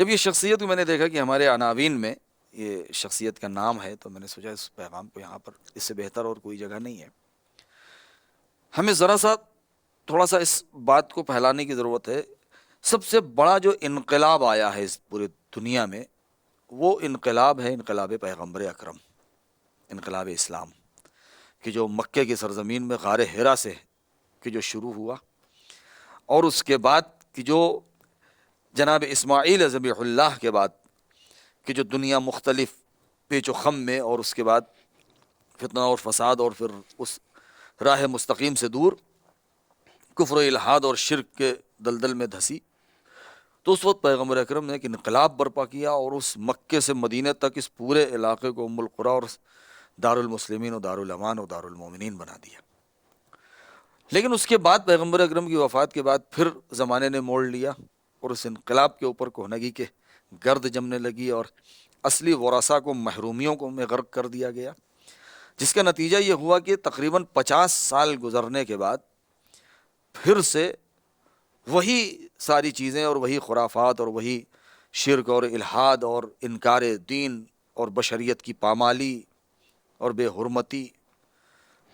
جب یہ شخصیت کو میں نے دیکھا کہ ہمارے عناوین میں یہ شخصیت کا نام ہے تو میں نے سوچا اس پیغام کو یہاں پر اس سے بہتر اور کوئی جگہ نہیں ہے. ہمیں ذرا سا تھوڑا سا اس بات کو پھیلانے کی ضرورت ہے. سب سے بڑا جو انقلاب آیا ہے اس پورے دنیا میں وہ انقلاب ہے انقلاب پیغمبر اکرم، انقلاب اسلام، کہ جو مکے کی سرزمین میں غار حرا سے کہ جو شروع ہوا، اور اس کے بعد کہ جو جناب اسماعیل ذبیح اللہ کے بعد کہ جو دنیا مختلف پیچ و خم میں، اور اس کے بعد فتنہ اور فساد، اور پھر اس راہ مستقیم سے دور کفر و الحاد اور شرک کے دلدل میں دھسی. تو اس وقت پیغمبر اکرم نے ایک انقلاب برپا کیا اور اس مکے سے مدینے تک اس پورے علاقے کو ام القری اور دار المسلمین اور دار الامان اور دار المومنین بنا دیا. لیکن اس کے بعد پیغمبر اکرم کی وفات کے بعد پھر زمانے نے موڑ لیا اور اس انقلاب کے اوپر کہنگی کے گرد جمنے لگی اور اصلی ورثاء کو محرومیوں کو میں غرق کر دیا گیا، جس کا نتیجہ یہ ہوا کہ تقریباً 50 سال گزرنے کے بعد پھر سے وہی ساری چیزیں اور وہی خرافات اور وہی شرک اور الحاد اور انکار دین اور بشریت کی پامالی اور بے حرمتی.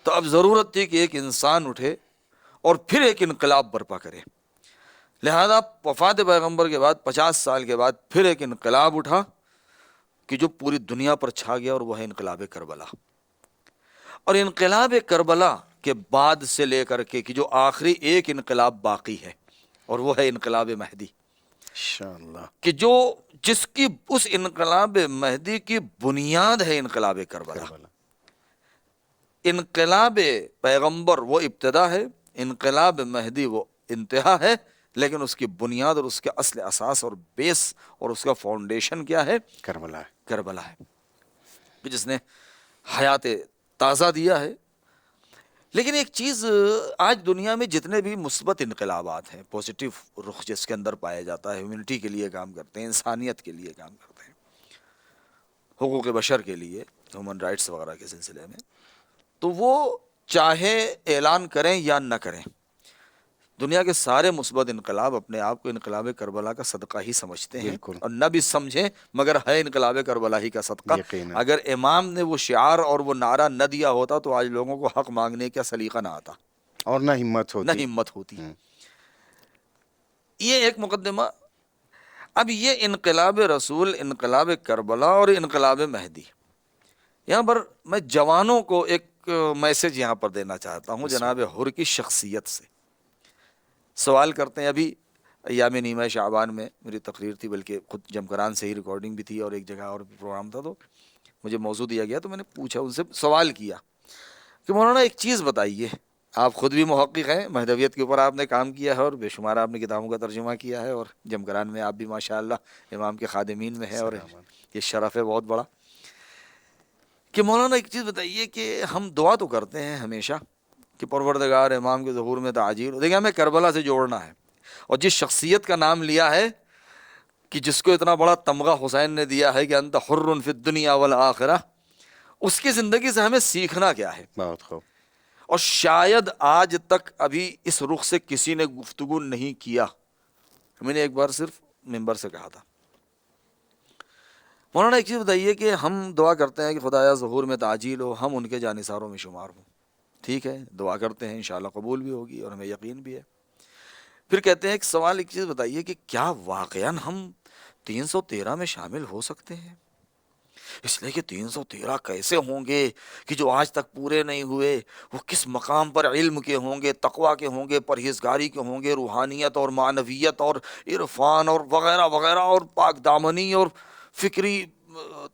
تو اب ضرورت تھی کہ ایک انسان اٹھے اور پھر ایک انقلاب برپا کرے. لہذا وفات پیغمبر کے بعد 50 سال کے بعد پھر ایک انقلاب اٹھا کہ جو پوری دنیا پر چھا گیا، اور وہ ہے انقلاب کربلا. اور انقلاب کربلا کے بعد سے لے کر کے کہ جو آخری ایک انقلاب باقی ہے، اور وہ ہے انقلاب مہدی، انشاءاللہ، کہ جس کی اس انقلاب مہدی کی بنیاد ہے انقلاب کربلا. انقلاب پیغمبر وہ ابتدا ہے، انقلاب مہدی وہ انتہا ہے، لیکن اس کی بنیاد اور اس کے اصل اساس اور بیس اور اس کا فاؤنڈیشن کیا ہے؟ کربلا ہے. کربلا ہے، کہ جس نے حیات تازہ دیا ہے. لیکن ایک چیز، آج دنیا میں جتنے بھی مثبت انقلابات ہیں، پوزیٹیو رخ جس کے اندر پایا جاتا ہے، ہیومنٹی کے لیے کام کرتے ہیں، انسانیت کے لیے کام کرتے ہیں، حقوق بشر کے لیے، ہیومن رائٹس وغیرہ کے سلسلے میں، تو وہ چاہے اعلان کریں یا نہ کریں، دنیا کے سارے مثبت انقلاب اپنے آپ کو انقلاب کربلا کا صدقہ ہی سمجھتے ہیں، بالکل. اور نہ بھی سمجھیں مگر ہے انقلاب کربلا ہی کا صدقہ. یقیناً. اگر امام نے وہ شعار اور وہ نعرہ نہ دیا ہوتا تو آج لوگوں کو حق مانگنے کا سلیقہ نہ آتا، اور نہ ہمت نہ ہوتی. ہمت ہوتی. یہ ایک مقدمہ. اب یہ انقلاب رسول، انقلاب کربلا اور انقلاب مہدی، یہاں پر میں جوانوں کو ایک میسج یہاں پر دینا چاہتا ہوں جناب حر کی شخصیت سے. سوال کرتے ہیں، ابھی ایام نیمہ شعبان میں میری تقریر تھی، بلکہ خود جمکران سے ہی ریکارڈنگ بھی تھی اور ایک جگہ اور بھی پروگرام تھا، تو مجھے موضوع دیا گیا تو میں نے پوچھا، ان سے سوال کیا کہ مولانا ایک چیز بتائیے، آپ خود بھی محقق ہیں، مہدویت کے اوپر آپ نے کام کیا ہے اور بے شمار آپ نے کتابوں کا ترجمہ کیا ہے، اور جمکران میں آپ بھی ماشاءاللہ امام کے خادمین میں ہیں، اور یہ شرف ہے بہت بڑا. کہ مولانا ایک چیز بتائیے کہ ہم دعا تو کرتے ہیں ہمیشہ کہ پروردگار امام کے ظہور میں تعجیل ہو، دیکھیں ہمیں کربلا سے جوڑنا ہے، اور جس شخصیت کا نام لیا ہے کہ جس کو اتنا بڑا تمغہ حسین نے دیا ہے کہ انت حر فی الدنیا والآخرہ، اس کی زندگی سے ہمیں سیکھنا کیا ہے. بہت خوب. اور شاید آج تک ابھی اس رخ سے کسی نے گفتگو نہیں کیا. میں نے ایک بار صرف ممبر سے کہا تھا، مولانا ایک چیز بتائیے کہ ہم دعا کرتے ہیں کہ خدایا ظہور میں تعجیل ہو، ہم ان کے جانثاروں میں شمار ہوں. ٹھیک ہے، دعا کرتے ہیں، انشاءاللہ قبول بھی ہوگی اور ہمیں یقین بھی ہے. پھر کہتے ہیں ایک سوال، ایک چیز بتائیے کہ کیا واقعاً ہم 313 میں شامل ہو سکتے ہیں؟ اس لیے کہ 313 کیسے ہوں گے کہ جو آج تک پورے نہیں ہوئے، وہ کس مقام پر علم کے ہوں گے، تقویٰ کے ہوں گے، پرہیزگاری کے ہوں گے، روحانیت اور معنویت اور عرفان اور وغیرہ وغیرہ، اور پاک دامنی اور فکری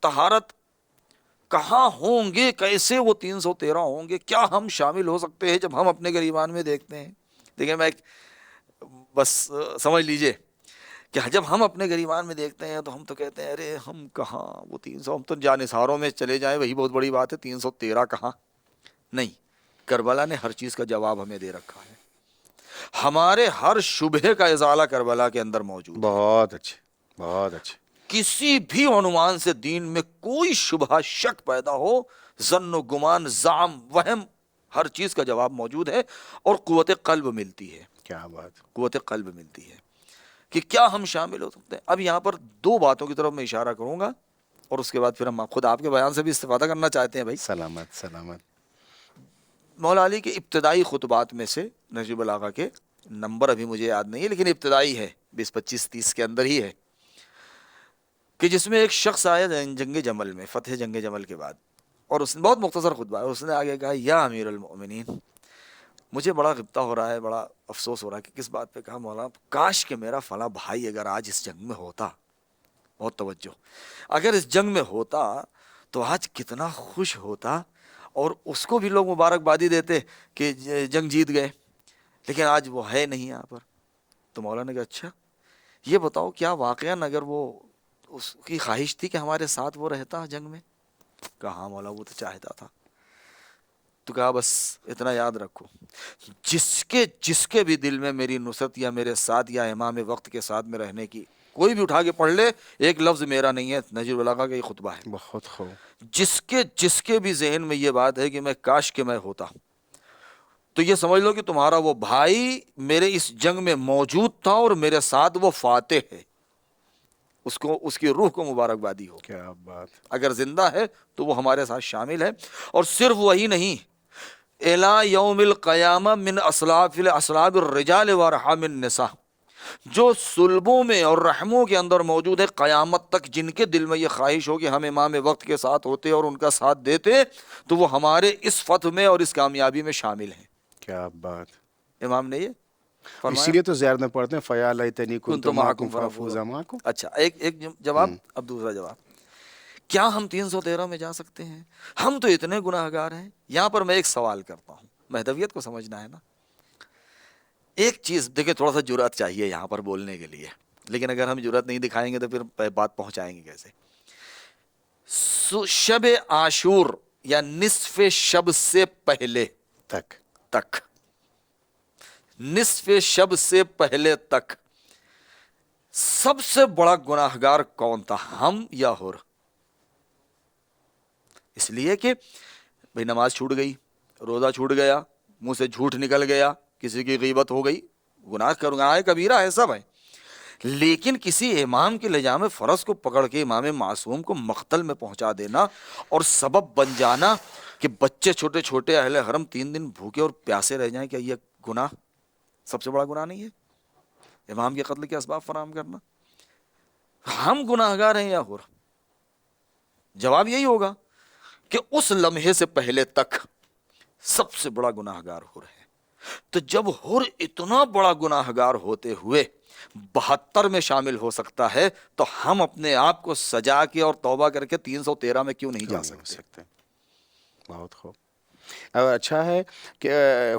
طہارت، کہاں ہوں گے؟ کیسے وہ 313 ہوں گے؟ کیا ہم شامل ہو سکتے ہیں جب ہم اپنے گریبان میں دیکھتے ہیں؟ دیکھیں، میں بس سمجھ لیجئے کہ جب ہم اپنے گریبان میں دیکھتے ہیں تو ہم تو کہتے ہیں ارے ہم کہاں، وہ 300، ہم تو جانثاروں میں چلے جائیں وہی بہت بڑی بات ہے، 313 کہاں؟ نہیں، کربلا نے ہر چیز کا جواب ہمیں دے رکھا ہے. ہمارے ہر شبہے کا ازالہ کربلا کے اندر موجود ہے. بہت اچھے، بہت اچھے. کسی بھی عنوان سے دین میں کوئی شبہ، شک پیدا ہو، ظن و گمان، زعم، وہم، ہر چیز کا جواب موجود ہے، اور قوت قلب ملتی ہے. کیا بات. قوت قلب ملتی ہے کہ کیا ہم شامل ہو سکتے ہیں؟ اب یہاں پر دو باتوں کی طرف میں اشارہ کروں گا اور اس کے بعد پھر ہم خود آپ کے بیان سے بھی استفادہ کرنا چاہتے ہیں بھائی. سلامت سلامت. مولا علی کے ابتدائی خطبات میں سے نہج البلاغہ کے نمبر ابھی مجھے یاد نہیں ہے لیکن ابتدائی ہے 20 25 30 کے اندر ہی ہے کہ جس میں ایک شخص آیا جنگ جمل میں، فتح جنگ جمل کے بعد، اور اس نے بہت مختصر خطبہ ہے، اس نے آگے کہا یا امیر المؤمنین، مجھے بڑا غبطہ ہو رہا ہے، بڑا افسوس ہو رہا ہے کہ کس بات پہ کہا مولا، کاش کہ میرا فلاں بھائی اگر آج اس جنگ میں ہوتا، بہت توجہ، اگر اس جنگ میں ہوتا تو آج کتنا خوش ہوتا اور اس کو بھی لوگ مبارکبادی دیتے کہ جنگ جیت گئے، لیکن آج وہ ہے نہیں یہاں پر. تو مولا نے کہا اچھا یہ بتاؤ کیا واقعاً اگر وہ اس کی خواہش تھی کہ ہمارے ساتھ وہ رہتا جنگ میں؟ کہا ہاں مولا وہ تو چاہتا تھا. تو کہا بس اتنا یاد رکھو، جس کے بھی دل میں میری نصرت یا میرے ساتھ یا امام وقت کے ساتھ میں رہنے کی، کوئی بھی اٹھا کے پڑھ لے، ایک لفظ میرا نہیں ہے، نہج البلاغہ کا یہ خطبہ ہے. بہت خوب. جس کے بھی ذہن میں یہ بات ہے کہ میں کاش کہ میں ہوتا، تو یہ سمجھ لو کہ تمہارا وہ بھائی میرے اس جنگ میں موجود تھا اور میرے ساتھ وہ فاتح ہے، اس کی روح کو مبارکبادی ہو. کیا بات. اگر زندہ ہے تو وہ ہمارے ساتھ شامل ہے. اور صرف وہی نہیں، الی یوم القیامہ من اصلاب الرجال ورحام النساء، جو صلبوں میں اور رحموں کے اندر موجود ہے قیامت تک، جن کے دل میں یہ خواہش ہو کہ ہم امام وقت کے ساتھ ہوتے اور ان کا ساتھ دیتے، تو وہ ہمارے اس فتح میں اور اس کامیابی میں شامل ہیں. کیا بات. امام نے یہ اسی فرمایا. لیے تو زیارت میں پڑھتے ہیں فیا لیتنی کنت معکم فافوز معکم. اچھا ایک جواب. اب دوسرا جواب، کیا ہم 313 میں جا سکتے ہیں؟ ہم تو اتنے گناہ گار ہیں. یہاں پر میں ایک سوال کرتا ہوں، مہدویت کو سمجھنا ہے نا. ایک چیز دیکھیں، تھوڑا سا جرأت چاہیے یہاں پر بولنے کے لیے، لیکن اگر ہم جرأت نہیں دکھائیں گے تو پھر بات پہنچائیں گے کیسے؟ شب عاشور یا نصف شب سے پہلے تک نصف شب سے پہلے تک سب سے بڑا گناہ گار کون تھا، ہم یا حر؟ اس لیے کہ بھئی نماز چھوٹ گئی، روزہ چھوٹ گیا، منہ سے جھوٹ نکل گیا، کسی کی غیبت ہو گئی، گناہ کبیرہ ہے سب ہے. لیکن کسی امام کے لجام فرض کو پکڑ کے امام معصوم کو مقتل میں پہنچا دینا اور سبب بن جانا کہ بچے چھوٹے چھوٹے اہل حرم 3 دن بھوکے اور پیاسے رہ جائیں، کیا یہ گناہ سب سے بڑا گناہ نہیں ہے امام کے قتل کے اسباب فراہم کرنا؟ ہم گناہ گار ہیں یا حر؟ جواب یہی ہوگا کہ اس لمحے سے پہلے تک سب سے بڑا گناہ گار حر ہے. تو جب حر اتنا بڑا گناہ گار ہوتے ہوئے 72 میں شامل ہو سکتا ہے، تو ہم اپنے آپ کو سجا کے اور توبہ کر کے 313 میں کیوں نہیں جا سکتے؟ بہت خوب. اچھا ہے کہ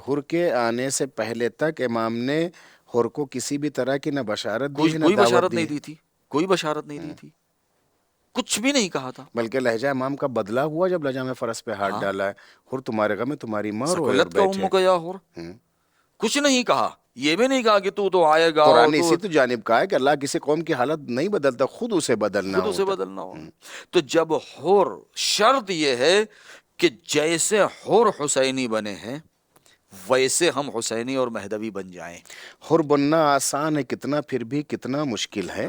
حر کے آنے سے پہلے تک امام نے حر کو کسی بھی طرح کی نہ بشارت دی ہے، نہ کوئی دعوت بشارت دی. نہیں دی تھی، کوئی بشارت نہیں دی تھی، کچھ بھی نہیں کہا تھا. بلکہ لہجہ امام کا بدلہ ہوا جب لجام فرض پہ ہاتھ ڈالا ہے. حر تمہارے غم میں تمہاری ماں روئے اور سکولت کا بیٹھے. امک یا حر، کچھ نہیں کہا. یہ بھی نہیں کہا کہ تو آئے گا. قرآن اسی تو جانب کا ہے کہ اللہ کسی قوم کی حالت نہیں بدلتا، خود اسے بدلنا خود اسے ہوتا. بدلنا ہو. تو جب حر، شرط یہ ہے کہ جیسے حر حسینی بنے ہیں ویسے ہم حسینی اور مہدوی بن جائیں. حر بننا آسان ہے کتنا، پھر بھی کتنا مشکل ہے.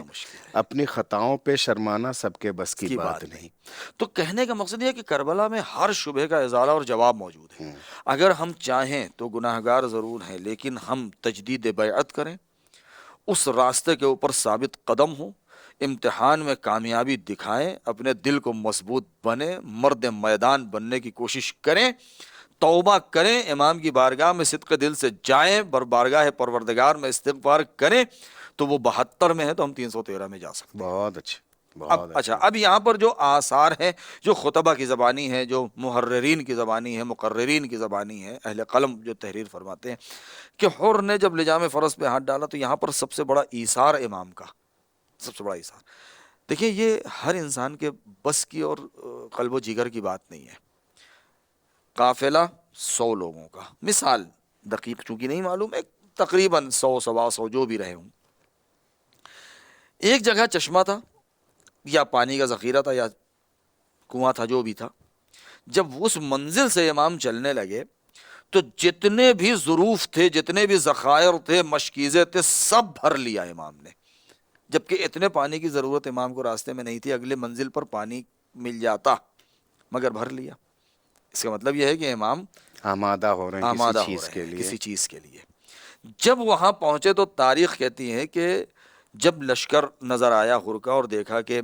اپنی خطاؤں پہ شرمانا سب کے بس کی بات نہیں. تو کہنے کا مقصد یہ ہے کہ کربلا میں ہر شبہ کا ازالہ اور جواب موجود ہے. اگر ہم چاہیں تو گناہ گار ضرور ہیں، لیکن ہم تجدید بیعت کریں، اس راستے کے اوپر ثابت قدم ہوں، امتحان میں کامیابی دکھائیں، اپنے دل کو مضبوط بنیں، مرد میدان بننے کی کوشش کریں، توبہ کریں، امام کی بارگاہ میں صدق دل سے جائیں، بارگاہ پروردگار میں استغفار کریں، تو وہ 72 میں ہے تو ہم 313 میں جا سکتے ہیں. بہت اچھا. اچھا اب یہاں پر جو آثار ہیں، جو خطبہ کی زبانی ہے، جو محررین کی زبانی ہے، مقررین کی زبانی ہے، اہل قلم جو تحریر فرماتے ہیں کہ حر نے جب لجام فرض پہ ہاتھ ڈالا تو یہاں پر سب سے بڑا ایثار امام کا، سب سے بڑا ایثار. دیکھیں یہ ہر انسان کے بس کی اور قلب و جگر کی بات نہیں ہے. قافلہ 100 لوگوں کا، مثال دقیق چونکہ نہیں معلوم ہے، تقریباً 100 سوا 100 جو بھی رہے ہوں. ایک جگہ چشمہ تھا یا پانی کا ذخیرہ تھا یا کنواں تھا، جو بھی تھا. جب اس منزل سے امام چلنے لگے تو جتنے بھی ظروف تھے، جتنے بھی ذخائر تھے، مشکیزیں تھے، سب بھر لیا امام نے. جبکہ اتنے پانی کی ضرورت امام کو راستے میں نہیں تھی، اگلے منزل پر پانی مل جاتا مگر بھر لیا۔ اس کا مطلب یہ ہے کہ امام آمادہ ہو رہے ہیں آمادہ کسی ہو چیز رہے کے ہیں لیے۔ کسی چیز کے لیے۔ جب وہاں پہنچے تو تاریخ کہتی ہے کہ جب لشکر نظر آیا ہر کا اور دیکھا کہ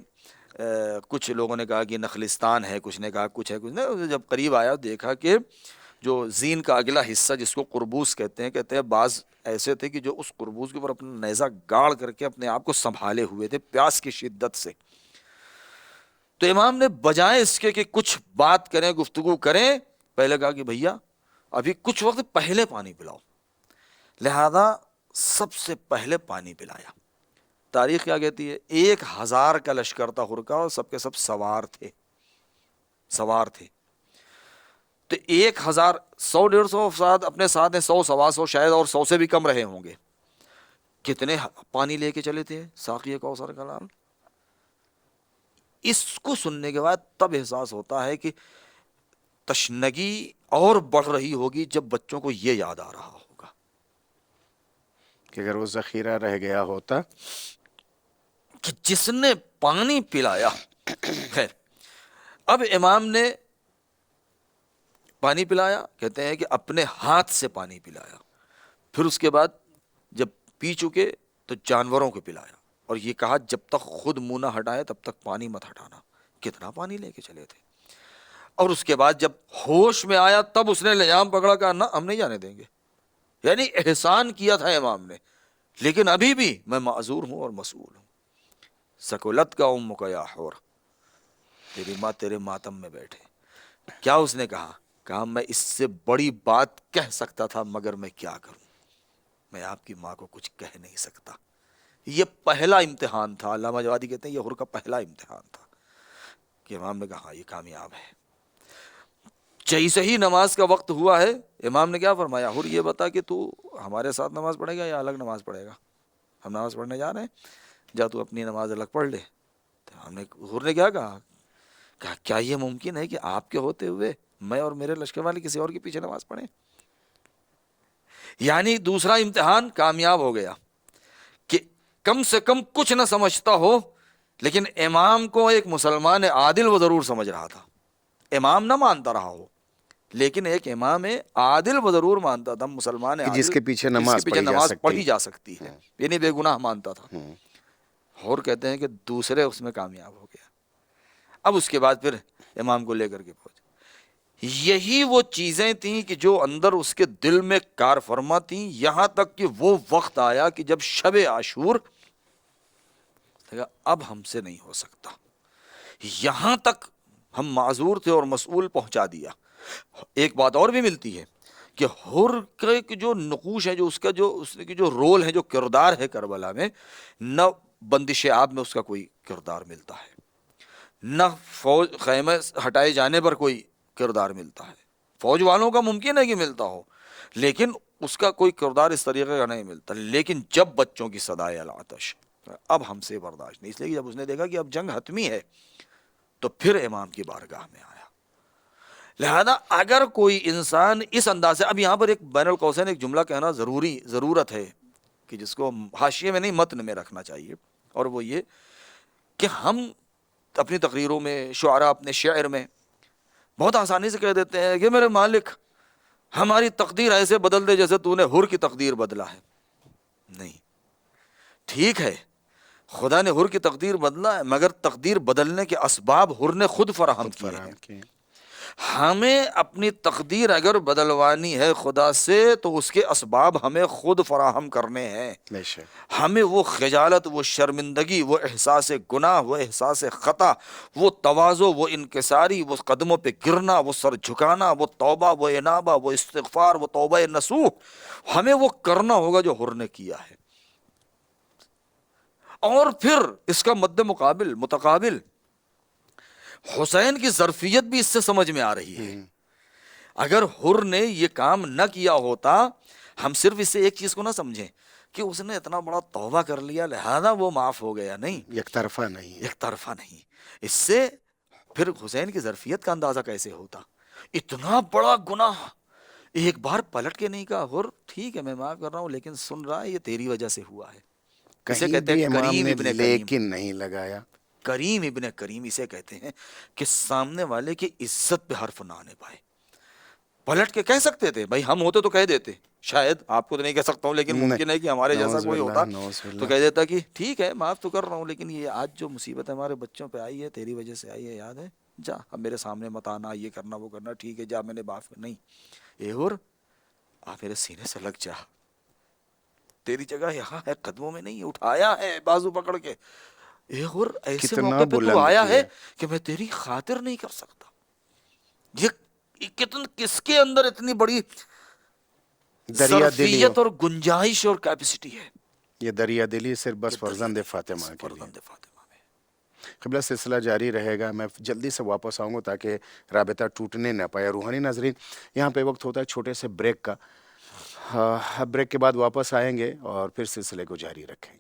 کچھ لوگوں نے کہا کہ نخلستان ہے، کچھ نے کہا کچھ ہے، کچھ نے، جب قریب آیا دیکھا کہ جو زین کا اگلا حصہ جس کو قربوس کہتے ہیں بعض ایسے تھے کہ جو اس قربوس کے اوپر اپنا نیزہ گاڑ کر کے اپنے آپ کو سنبھالے ہوئے تھے پیاس کی شدت سے۔ تو امام نے بجائے اس کے کہ کچھ بات کریں، گفتگو کریں، پہلے کہا کہ بھیا ابھی کچھ وقت پہلے پانی پلاؤ، لہذا سب سے پہلے پانی پلایا۔ تاریخ کیا کہتی ہے؟ 1000 کا لشکر تھا ہر کا اور سب کے سب سوار تھے۔ تو 1000، 100 150 افراد اپنے ساتھ ہیں، 100 125 شاید، اور 100 سے بھی کم رہے ہوں گے۔ کتنے پانی لے کے چلے تھے ساقی کوثر کا لال؟ اس کو سننے کے بعد تب احساس ہوتا ہے کہ تشنگی اور بڑھ رہی ہوگی جب بچوں کو یہ یاد آ رہا ہوگا کہ اگر وہ ذخیرہ رہ گیا ہوتا کہ جس نے پانی پلایا۔ خیر، اب امام نے پانی پلایا، کہتے ہیں کہ اپنے ہاتھ سے پانی پلایا، پھر اس کے بعد جب پی چکے تو جانوروں کو پلایا، اور یہ کہا جب تک خود منہ نہ ہٹائے تب تک پانی مت ہٹانا۔ کتنا پانی لے کے چلے تھے۔ اور اس کے بعد جب ہوش میں آیا تب اس نے لجام پکڑا، کہا نہ ہم نہیں جانے دیں گے۔ یعنی احسان کیا تھا امام نے، لیکن ابھی بھی میں معذور ہوں اور مسئول ہوں۔ سکولت کا ام کا یا حور، تیری ماں تیرے ماتم میں بیٹھے۔ کیا اس نے کہا میں اس سے بڑی بات کہہ سکتا تھا مگر میں کیا کروں، میں آپ کی ماں کو کچھ کہہ نہیں سکتا۔ یہ پہلا امتحان تھا، علامہ جوادی کہتے ہیں یہ ہر کا پہلا امتحان تھا کہ امام نے کہا یہ کامیاب ہے۔ جیسے ہی نماز کا وقت ہوا ہے، امام نے کیا فرمایا؟ ہر یہ بتا کہ تو ہمارے ساتھ نماز پڑھے گا یا الگ نماز پڑھے گا؟ ہم نماز پڑھنے جا رہے ہیں، جا تو اپنی نماز الگ پڑھ لے۔ تو ہر نے کیا کہا کیا یہ ممکن ہے کہ آپ کے ہوتے ہوئے میں اور میرے لشکر والے کسی اور کے پیچھے نماز پڑھیں؟ یعنی دوسرا امتحان کامیاب ہو گیا کہ کم سے کم کچھ نہ سمجھتا ہو، لیکن امام کو ایک مسلمان عادل وہ ضرور سمجھ رہا تھا۔ امام نہ مانتا رہا ہو، لیکن ایک امام عادل وہ ضرور مانتا تھا، مسلمان عادل جس کے پیچھے جس نماز کے پیچھے نماز پڑھی جا سکتی ہے، ہاں۔ یعنی بے گناہ مانتا تھا۔ اور کہتے ہیں کہ دوسرے اس میں کامیاب ہو گیا۔ اب اس کے بعد پھر امام کو لے کر کے پہنچے۔ یہی وہ چیزیں تھیں کہ جو اندر اس کے دل میں کار فرما تھیں، یہاں تک کہ وہ وقت آیا کہ جب شب عاشور اب ہم سے نہیں ہو سکتا، یہاں تک ہم معذور تھے اور مسئول پہنچا دیا۔ ایک بات اور بھی ملتی ہے کہ حر کے جو نقوش ہے، جو اس کا جو رول ہے، جو کردار ہے کربلا میں، نہ بندش آب میں اس کا کوئی کردار ملتا ہے، نہ فوج خیمے ہٹائے جانے پر کوئی کردار ملتا ہے۔ فوج والوں کا ممکن ہے کہ ملتا ہو، لیکن اس کا کوئی کردار اس طریقے کا نہیں ملتا۔ لیکن جب بچوں کی صدائے العطش، اب ہم سے برداشت نہیں، اس لیے کہ جب اس نے دیکھا کہ اب جنگ حتمی ہے تو پھر امام کی بارگاہ میں آیا۔ لہذا اگر کوئی انسان اس انداز سے، اب یہاں پر ایک بین القوسین ایک جملہ کہنا ضرورت ہے کہ جس کو حاشیے میں نہیں متن میں رکھنا چاہیے، اور وہ یہ کہ ہم اپنی تقریروں میں، شعراء اپنے شعر میں بہت آسانی سے کہہ دیتے ہیں کہ میرے مالک ہماری تقدیر ایسے بدل دے جیسے تو نے حر کی تقدیر بدلا ہے۔ نہیں، ٹھیک ہے خدا نے حر کی تقدیر بدلا ہے، مگر تقدیر بدلنے کے اسباب حر نے خود فراہم کیے ہیں۔ ہمیں اپنی تقدیر اگر بدلوانی ہے خدا سے تو اس کے اسباب ہمیں خود فراہم کرنے ہیں۔ ہمیں وہ خجالت، وہ شرمندگی، وہ احساس گناہ، وہ احساس خطا، وہ تواضع، وہ انکساری، وہ قدموں پہ گرنا، وہ سر جھکانا، وہ توبہ، وہ انابہ، وہ استغفار، وہ توبہ نصوح، ہمیں وہ کرنا ہوگا جو حر نے کیا ہے۔ اور پھر اس کا متقابل حسین کی ظرفیت بھی اس سے سمجھ میں آ رہی ہے۔ اگر حر نے یہ کام نہ کیا ہوتا، ہم صرف اس سے ایک چیز کو نہ سمجھیں کہ اس نے اتنا بڑا توبہ کر لیا لہذا وہ معاف ہو گیا، نہیں، یک طرفہ نہیں۔ اس سے پھر حسین کی ظرفیت کا اندازہ کیسے ہوتا؟ اتنا بڑا گناہ ایک بار پلٹ کے نہیں کہا حر ٹھیک ہے میں معاف کر رہا ہوں، لیکن سن رہا ہے یہ تیری وجہ سے ہوا ہے، اسے کہیں کہتے بھی ہیں امام کریم نے ابن کریم. لیکن نہیں لگایا. کریم ابن کریم اسے کہتے ہیں کہ سامنے والے کی عزت پہ حرف نہ آنے پائے. پلٹ کے کہہ سکتے تھے بھائی، ہم ہوتے تو کہہ دیتے، شاید آپ کو تو نہیں کہہ سکتا ہوں لیکن ممکن ہے کہ ہمارے جیسا نعوذ کوئی باللہ، ہوتا نعوذ تو باللہ. کہہ دیتا کہ ٹھیک ہے معاف تو کر رہا ہوں، لیکن یہ آج جو مصیبت ہمارے بچوں پہ آئی ہے تیری وجہ سے آئی ہے، یاد ہے، جا اب میرے سامنے مت آنا، یہ کرنا وہ کرنا، ٹھیک ہے جا، میں نے معاف نہیں. اے اور آپ میرے سینے سے لگ جا، تیری جگہ یہاں ہے، قدموں میں نہیں، اٹھایا ہے بازو پکڑ کے. اے اور ایسے کتنا موقع پہ تو بلند آیا ہے کیا. کہ میں تیری خاطر نہیں کر سکتا. یہ کس کے اندر اتنی بڑی دریا دلی ہو. ظرفیت اور گنجائش اور کیپیسٹی ہے یہ دریا دلی صرف کہ بس فرزند فاطمہ کے لیے. فرزند فاطمہ میں. قبلہ سلسلہ جاری رہے گا. میں جلدی سے واپس آؤں گا تاکہ رابطہ ٹوٹنے نہ پائے. روحانی ناظرین، یہاں پہ وقت ہوتا ہے چھوٹے سے بریک کا. بریک کے بعد واپس آئیں گے اور پھر سلسلے کو جاری رکھیں گے.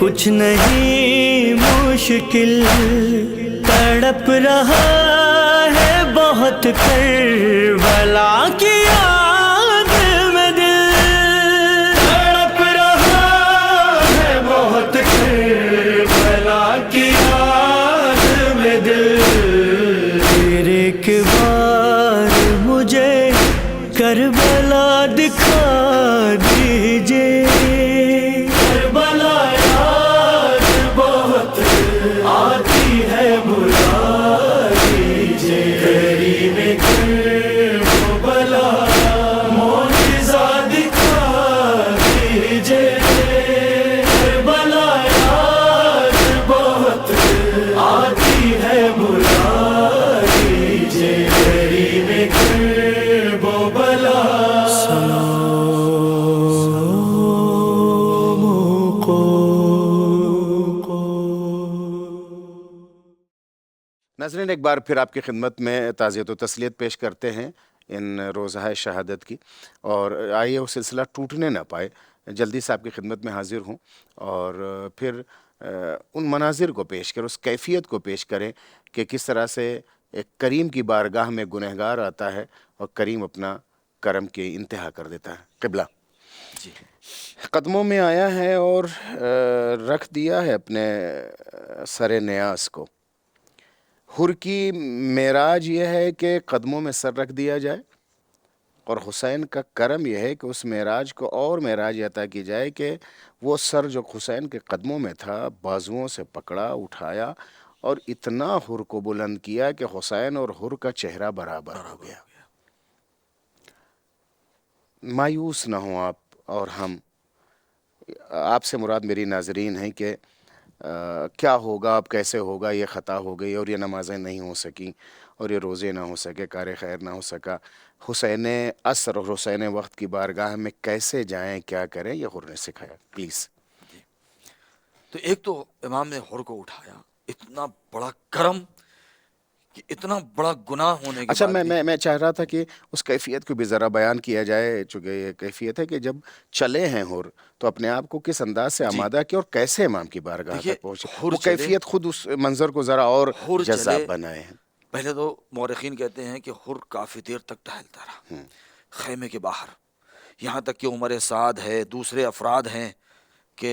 کچھ نہیں مشکل تڑپ رہا ہے بہت کربلا کی یاد میں دل، تڑپ رہا ہے بہت کربلا کی یاد میں دل. پھر ایک بار مجھے کربلا دکھا دیجیے، ناظرین ایک بار پھر آپ کی خدمت میں تعزیت و تسلیت پیش کرتے ہیں ان روزہ شہادت کی، اور آئیے وہ سلسلہ ٹوٹنے نہ پائے. جلدی سے آپ کی خدمت میں حاضر ہوں اور پھر ان مناظر کو پیش کریں، اس کیفیت کو پیش کریں کہ کس طرح سے ایک کریم کی بارگاہ میں گنہگار آتا ہے اور کریم اپنا کرم کی انتہا کر دیتا ہے. قبلہ جی قدموں میں آیا ہے اور رکھ دیا ہے اپنے سر نیاز کو. حر کی معراج یہ ہے کہ قدموں میں سر رکھ دیا جائے، اور حسین کا کرم یہ ہے کہ اس معراج کو اور معراج عطا کی جائے کہ وہ سر جو حسین کے قدموں میں تھا بازوؤں سے پکڑا، اٹھایا اور اتنا حر کو بلند کیا کہ حسین اور حر کا چہرہ برابر ہو گیا. مایوس نہ ہوں آپ اور ہم. آپ سے مراد میری ناظرین ہیں کہ کیا ہوگا، اب کیسے ہوگا، یہ خطا ہو گئی اور یہ نمازیں نہیں ہو سکیں اور یہ روزے نہ ہو سکے، کار خیر نہ ہو سکا. حسین عصر اور حسین وقت کی بارگاہ میں کیسے جائیں، کیا کریں، یہ حر نے سکھایا. پلیز. تو ایک تو امام نے حر کو اٹھایا، اتنا بڑا کرم کہ اتنا بڑا گناہ ہونے کے اچھا بعد بھی میں چاہ رہا تھا کہ اس کیفیت کو بھی ذرا بیان کیا جائے، چونکہ یہ کیفیت ہے کہ جب چلے ہیں حر تو اپنے آپ کو کس انداز سے جی آمادہ کیا اور کیسے امام کی بارگاہ دیکھیے، تک پہنچے، حر وہ چلے، کیفیت خود اس منظر کو ذرا اور حر جذاب چلے. بنائے ہیں. پہلے تو مورخین کہتے ہیں کہ حر کافی دیر تک ٹہلتا رہا خیمے کے باہر، یہاں تک کہ عمر سعد ہے، دوسرے افراد ہیں کہ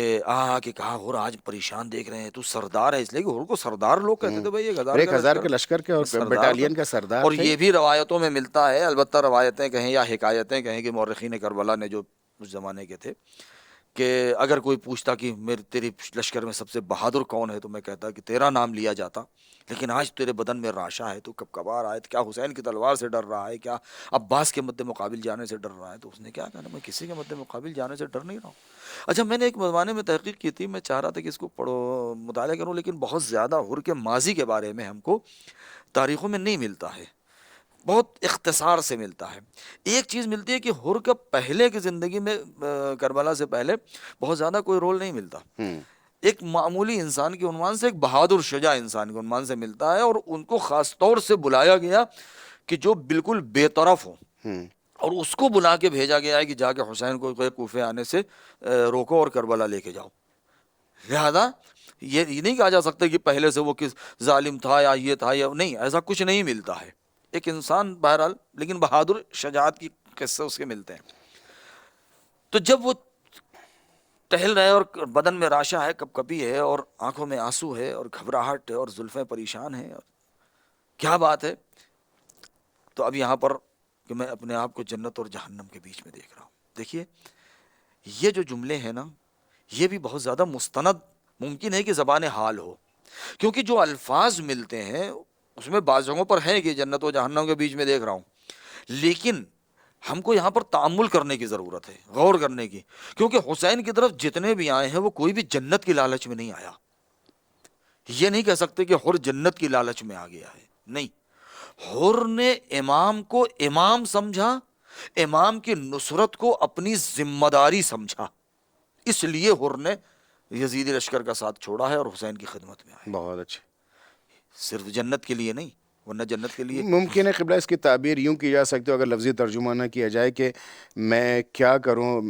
کہ کہا حر آج پریشان دیکھ رہے ہیں، تو سردار ہے، اس لیے کہ حر کو سردار لوگ کہتے تھے، بھائی یہ اور ہزار ایک کا ہزار لشکر کے لشکر کے اور سردار تھا. بٹالین کا سردار اور تھے. یہ بھی روایتوں میں ملتا ہے، البتہ روایتیں کہیں یا حکایتیں کہیں کہ مورخین کربلا نے جو اس زمانے کے تھے کہ اگر کوئی پوچھتا کہ تیری لشکر میں سب سے بہادر کون ہے تو میں کہتا کہ تیرا نام لیا جاتا، لیکن آج تیرے بدن میں راشا ہے، تو کب کبھار آئے، کیا حسین کی تلوار سے ڈر رہا ہے، کیا عباس کے مد مقابل جانے سے ڈر رہا ہے؟ تو اس نے کیا کہا، میں کسی کے مد مقابل جانے سے ڈر نہیں رہا ہوں. اچھا، میں نے ایک زمانے میں تحقیق کی تھی، میں چاہ رہا تھا کہ اس کو پڑھو، مطالعہ کروں، لیکن بہت زیادہ حر کے ماضی کے بارے میں ہم کو تاریخوں میں نہیں ملتا ہے، بہت اختصار سے ملتا ہے. ایک چیز ملتی ہے کہ حر کا پہلے کی زندگی میں کربلا سے پہلے بہت زیادہ کوئی رول نہیں ملتا، ایک معمولی انسان کے عنوان سے، ایک بہادر شجاع انسان کے عنوان سے ملتا ہے، اور ان کو خاص طور سے بلایا گیا کہ جو بالکل بے طرف ہو، اور اس کو بلا کے بھیجا گیا ہے کہ جا کے حسین کو کوفے آنے سے روکو اور کربلا لے کے جاؤ. لہذا یہ نہیں کہا جا سکتا کہ پہلے سے وہ کس ظالم تھا یا یہ تھا یا نہیں، ایسا کچھ نہیں ملتا ہے. ایک انسان بہرحال، لیکن بہادر شجاعت کی قصے اس کے ملتے ہیں. تو جب وہ ٹہل رہے اور بدن میں راشا ہے، کپ کپی ہے، اور آنکھوں میں آنسو ہے، اور گھبراہٹ ہے، اور زلفیں پریشان ہیں، اور کیا بات ہے، تو اب یہاں پر کہ میں اپنے آپ کو جنت اور جہنم کے بیچ میں دیکھ رہا ہوں. دیکھیے، یہ جو جملے ہیں نا، یہ بھی بہت زیادہ مستند ممکن ہے کہ زبان حال ہو، کیونکہ جو الفاظ ملتے ہیں اس میں بعض جگہوں پر ہے کہ جنت و جہنم کے بیچ میں دیکھ رہا ہوں، لیکن ہم کو یہاں پر تأمل کرنے کی ضرورت ہے، غور کرنے کی، کیونکہ حسین کی طرف جتنے بھی آئے ہیں وہ کوئی بھی جنت کی لالچ میں نہیں آیا. یہ نہیں کہہ سکتے کہ حر جنت کی لالچ میں آ گیا ہے، نہیں. حر نے امام کو امام سمجھا، امام کی نصرت کو اپنی ذمہ داری سمجھا، اس لیے حر نے یزیدی لشکر کا ساتھ چھوڑا ہے اور حسین کی خدمت میں آیا. بہت اچھے. صرف جنت کے لیے نہیں، ورنہ جنت کے لیے ممکن ہے قبلہ اس کی تعبیر یوں کی جا سکتی ہے، اگر لفظی ترجمہ نہ کیا جائے، کہ میں کیا کروں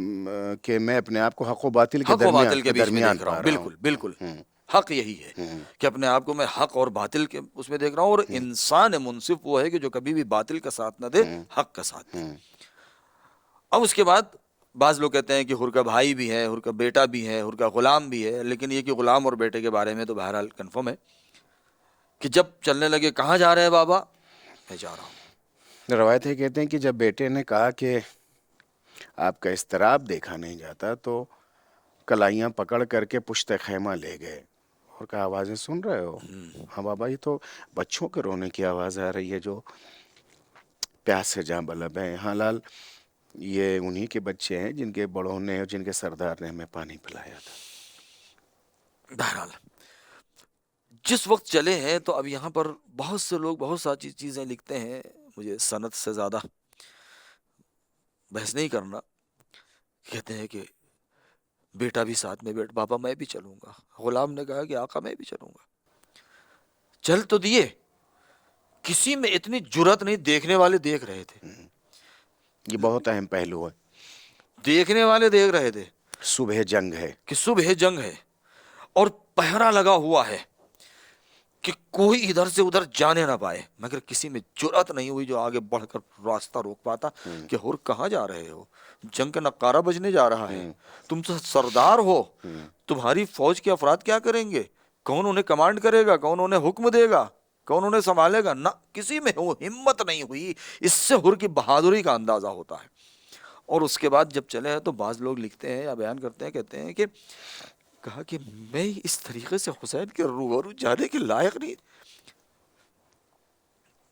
کہ میں اپنے آپ کو حق و باطل کے حق و باطل کے بیچ میں درمیان دیکھ رہا پا ہوں. رہا ہوں. بالکل بالکل، حق یہی ہے کہ اپنے آپ کو میں حق اور باطل کے اس میں دیکھ رہا ہوں، اور انسان منصف وہ ہے کہ جو کبھی بھی باطل کا ساتھ نہ دے، حق کا ساتھ دے. اب اس کے بعد بعض لوگ کہتے ہیں کہ حر کا بھائی بھی ہے، حر کا بیٹا بھی ہے، حر کا غلام بھی ہے، لیکن یہ کہ غلام اور بیٹے کے بارے میں تو بہرحال کنفرم ہے کہ جب چلنے لگے، کہاں جا رہے ہیں بابا؟ میں جا رہا ہوں. روایت ہے، کہتے ہیں کہ جب بیٹے نے کہا کہ آپ کا اضطراب دیکھا نہیں جاتا، تو کلائیاں پکڑ کر کے پشت خیمہ لے گئے اور کہا آوازیں سن رہے ہو؟ ہاں بابا، یہ تو بچوں کے رونے کی آواز آ رہی ہے جو پیاس سے جاں بلب ہیں. ہاں لال، یہ انہی کے بچے ہیں جن کے بڑوں نے اور جن کے سردار نے ہمیں پانی پلایا تھا. بہرحال جس وقت چلے ہیں تو اب یہاں پر بہت سے لوگ بہت ساری چیزیں لکھتے ہیں، مجھے سند سے زیادہ بحث نہیں کرنا. کہتے ہیں کہ بیٹا بھی ساتھ میں بیٹھ، بابا میں بھی چلوں گا. غلام نے کہا کہ آقا میں بھی چلوں گا. چل تو دیے، کسی میں اتنی جرت نہیں، دیکھنے والے دیکھ رہے تھے. یہ بہت اہم پہلو ہے. دیکھنے والے دیکھ رہے تھے صبح جنگ ہے کہ صبح جنگ ہے اور پہرا لگا ہوا ہے کہ کوئی ادھر سے ادھر جانے نہ پائے، مگر کسی میں جرأت نہیں ہوئی جو آگے بڑھ کر راستہ روک پاتا کہ حر کہاں جا رہے ہو؟ جنگ کا نقارہ بجنے جا رہا ہے، تم تو سردار ہو، تمہاری فوج کے افراد کیا کریں گے؟ کون انہیں کمانڈ کرے گا؟ کون انہیں حکم دے گا؟ کون انہیں سنبھالے گا؟ نہ کسی میں وہ ہمت نہیں ہوئی. اس سے حر کی بہادری کا اندازہ ہوتا ہے. اور اس کے بعد جب چلے ہیں تو بعض لوگ لکھتے ہیں یا بیان کرتے ہیں، کہتے ہیں کہ کہا کہ میں اس طریقے سے حسین کے روبرو جانے کے لائق نہیں،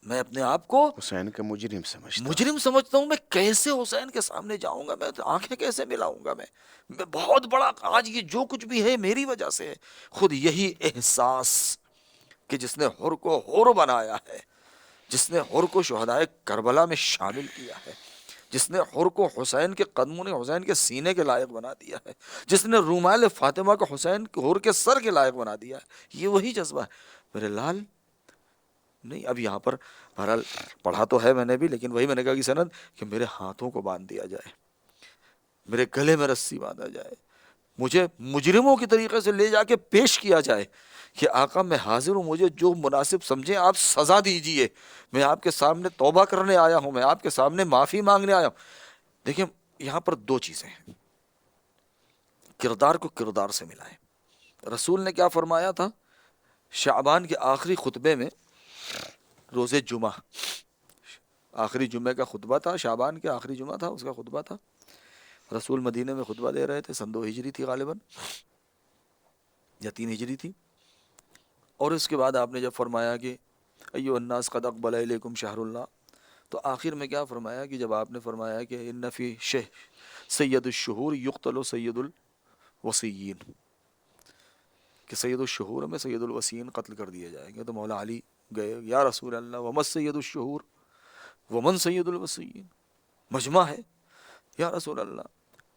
میں اپنے آپ کو حسین کا مجرم سمجھتا ہوں. میں کیسے حسین کے سامنے جاؤں گا؟ میں آنکھیں کیسے ملاؤں گا؟ میں بہت بڑا، آج یہ جو کچھ بھی ہے میری وجہ سے ہے. خود یہی احساس کہ جس نے حر کو حر بنایا ہے، جس نے حر کو شہدائے کربلا میں شامل کیا ہے، جس نے حر کو حسین کے قدموں نے حسین کے سینے کے لائق بنا دیا ہے، جس نے رومال فاطمہ کو حسین حر کے سر کے لائق بنا دیا ہے، یہ وہی جذبہ ہے. میرے لال، نہیں اب یہاں پر بہرحال پڑھا تو ہے میں نے بھی، لیکن وہی میں نے کہا کہ سند کہ میرے ہاتھوں کو باندھ دیا جائے، میرے گلے میں رسی باندھا جائے، مجھے مجرموں کی طریقے سے لے جا کے پیش کیا جائے کہ آقا میں حاضر ہوں، مجھے جو مناسب سمجھیں آپ سزا دیجئے، میں آپ کے سامنے توبہ کرنے آیا ہوں، میں آپ کے سامنے معافی مانگنے آیا ہوں۔ دیکھیں یہاں پر دو چیزیں ہیں، کردار کو کردار سے ملائیں۔ رسول نے کیا فرمایا تھا شعبان کے آخری خطبے میں، روز جمعہ، آخری جمعے کا خطبہ تھا، شعبان کے آخری جمعہ تھا، اس کا خطبہ تھا، رسول مدینے میں خطبہ دے رہے تھے، سن 2 ہجری تھی غالباً یا 3 ہجری تھی، اور اس کے بعد آپ نے جب فرمایا کہ ایھا الناس قد اقبل الیکم شہر اللہ، تو آخر میں کیا فرمایا کہ جب آپ نے فرمایا کہ ان فی سید الشہور یقتل سید الوصیین، کہ سید الشہور میں سید الوصیین قتل کر دیے جائیں گے، تو مولا علی گئے، یا رسول اللہ ومن سید الشہور ومن سید الوصیین، مجمع ہے یا رسول اللہ،